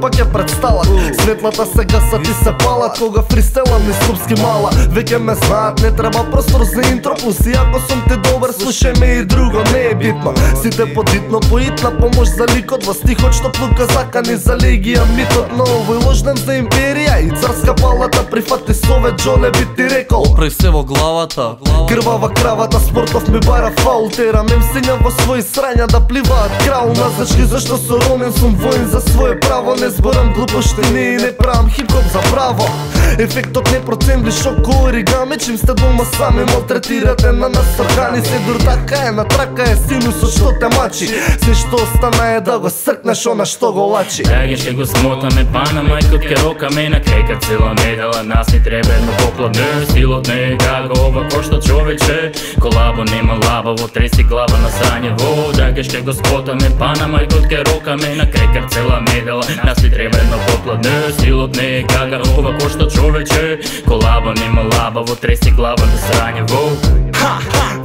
пак ја представат. Светлата се гасат и се палат, кога фристелам ни српски мала. Веќе ме знаат, не треба простор за интро. Плюс и ако сум ти добар, слушај ме и друго, не е битно. Сите подитно, поитна помош за ликот во стихот што плука закани за легија митот. Но овој ложнем за империја и царска палата прифати совет, Джоле би ти рекол. Опреј се во главата, крвава кравата, спортов ми бара фаул. Терам им сиња во своји срања да пливаат крал. Назначки зашто со ромен сум воин за своје право. Не зборам глупоштини и не правам хип-хоп за право. Ефектот не проценли шок ко оригами. Чим сте дома сами малтретирате на нас органи. Се дур така е, на трака е синусот што те мачи. Се што остана е да го сркнеш она што го лачи. Теге ще го смотаме пана, мајкот ке рокаме на крекат цела медала. Нас ни треба едно попладне, стилот не е како ова кошта човече. Колабо нема лабаво, треси глава на срањево. Теге ще го спотаме пана, мајкот ке рокаме на крекат цела медала. Нас ни треба едно попладне, стилот не е како ова кошта човече. Колабо нема лабаво, треси глава на срањево.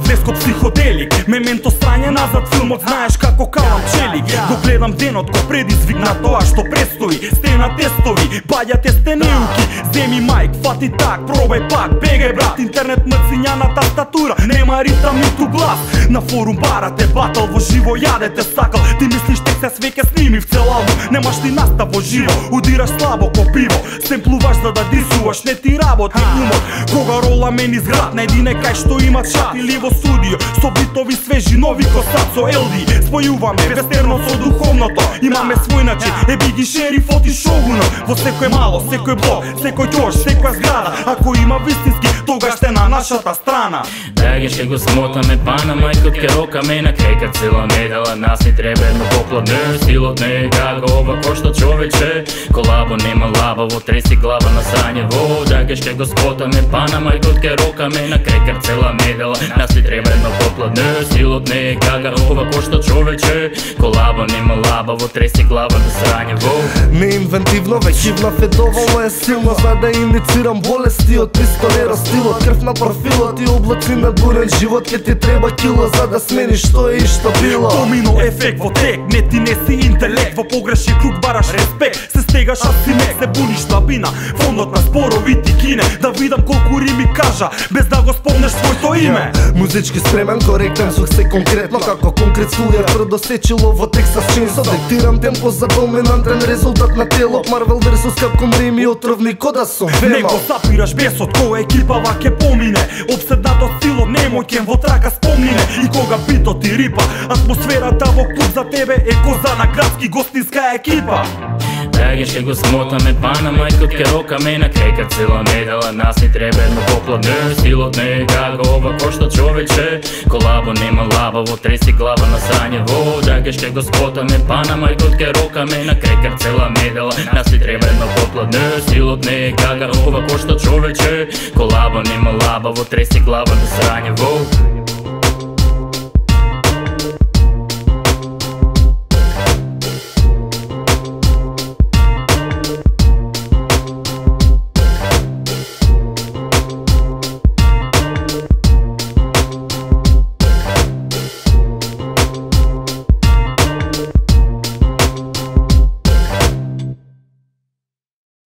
Веско психоделик, мементо страње назад филмот, знаеш како калам челик. Го гледам денот ко предизвик на тоа што предстои. Стена тестови, баѓате стенилки. Земи мајк, фати так, пробај пак. Бегај брат, интернет мрцинја на тастатура. Нема ритам ниту глас. На форум барате батал, во живо јадете сакал. Ти мислиш тек се свеќе сними в цел албум. Немаш ти настав во живо, удираш слабо ко пиво. Семплуваш за да дисуваш, не ти работи умот. Кога рола мени зград, најдине кај што има чат. Или во студио, со битови свежи, нови косат со LD. Спојуваме вестерно со духовното. Имаме свој начин, еби ги шерифот и шогунот. Во секој мало, секој блок, секој ќош, секоја зграда. Ако има вистински, тогаш сте на нашата страна. Теге ще го смотаме пана, мајкот ке рокаме на крекат цела медала. Нас ни треба едно попладне, стилот не е како ова кошта човече. Колабо нема лабаво, треси глава на срањево. Теге ще го спотаме пана, мајкот ке рокаме на крекат цела медала. Нас ни треба едно попладне, стилот не е како ова кошта човече. Колабо нема лабаво, треси глава на срањево. Неинвентивно, веќе е доволно е силно за да иницирам болести од пистолера стилот. Крв на профилот и облаци на бурен живот. Ке ти треба кило за да смениш што е и што било. Домино ефект во тек, не ти не си интелект. Во погрешен круг бараш респект. Се стегаш а си мек, се буниш лабина. Фондот на спорови ти кине. Да видам колку рими кажа, без да го спомнеш своето име. Музички спремен, коректен, звук се конкретно. Како конкрет студија тврдо сечило во Texas Chainsaw. Диктирам темпо за доминантен резултат на тело. Marvel versus Capcom рими отровни кода сум Вемо. Него запираш бесот, која екипава ке помине. Обседнато стилот немоќен во трака спомнине. И кога битот ти рипа, атмосферата во клуб за тебе е коза на градски гостинска екипа. Теге ще го смотаме пана, мајкот ке рокаме на крекат цела медала. Нас ни треба едно попладне, стилот не е како ова кошта човече. Колабо нема лабаво, треси глава на срањево. Теге ще го спотаме пана, мајкот ке рокаме на крекат цела медала. Нас ни треба едно попладне, стилот не е како ова кошта човече. Колабо нема лабаво, треси глава на срањево.